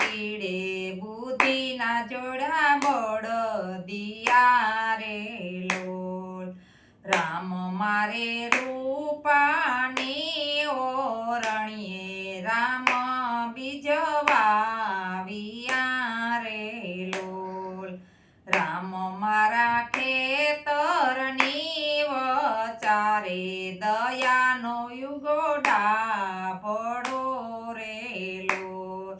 પીડે બુદ્ધિના જોડા બળદિયા રે લોલ રામ મારે રૂપાની ઓરણીએ રામ બીજવાવિયા રે લોલ રામ મારા ખેતરની વચારે દયાનો યુગો ડાભડો રે લોલ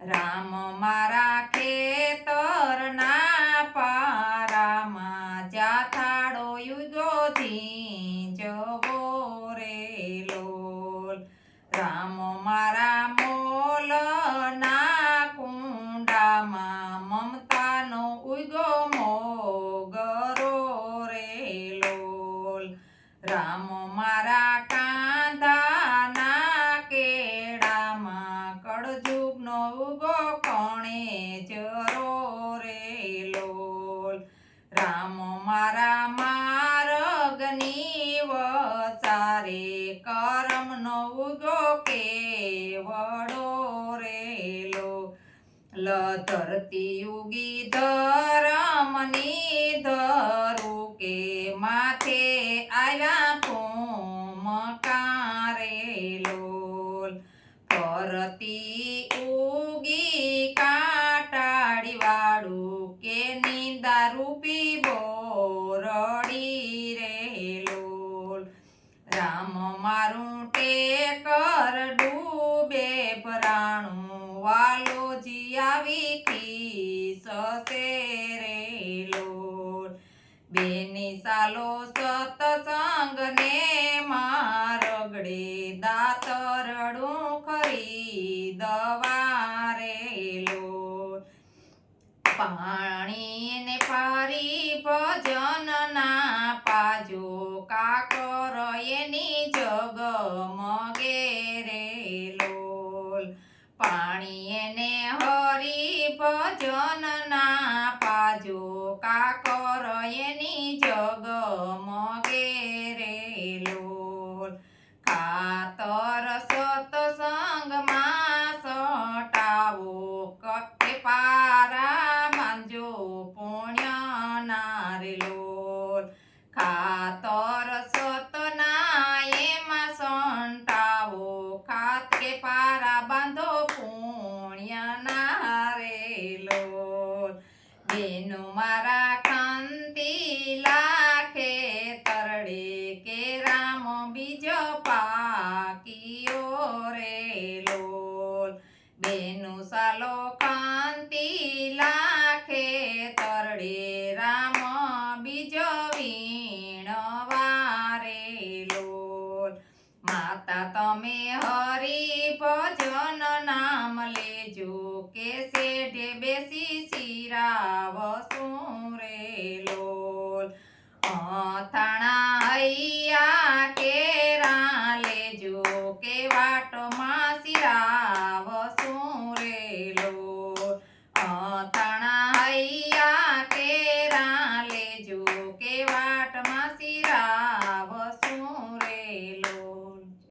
રામ મારા ખેતરના પારામાં જાથાડો યુગો ધીંજવો રે લોલ રામ મારા મોલના કુંડામાં મમતાનો ઉગો મોગરો રે લોલ રામ મારા કાંધાના કેળામાં કળજુગનો ઉગો કોણે જરો રે લોલ રામ મારા માર્ગની વચારે કરમનો ઉગો કેવડો રે લોલ ધરતી ઉગી ધરમની ધરું કે માથે આવ્યા ભૂમકારે લોલ ફરતી ઉગી કાટાડી વાળું કે નિંદા રૂપી બોરડી રે લોલ રામ મારું ટેકર ડૂબે પરાણું વાલોજી આવી ખીસશે રે લોલ બેની સાલો સતસંગને મારગડે દાતરડું ખરીદવા રે લોલ પાણી ને પારી ભજનના પાજો કાકર એની જગમગે રે લોલ પાણી એને હરી ભજનના પાજો કાકર એની જગમગે રે લોલ ખાતર સતસંગમાં સટાવો કે પારા બાંજો પુણ્યના રે લોલ ખાતર સતના એમાં સંટાવો ખાત કે પારા બાંધો પુણ્યના રે લોલ બેનો મારા કાંતી લાખે તરડે કે રામ બીજો પાકિયો રે લોલ બેનો સાલો કાંતી લાખે તરડે રામ બીજો વીણવા રે લોલ માતા તમે હરી ભજન નામ લેજો કે શેઠે બેસી શિરાવશું રે લોલ અથાણા હૈયા કેરા લેજો કે વાટમાં શિરા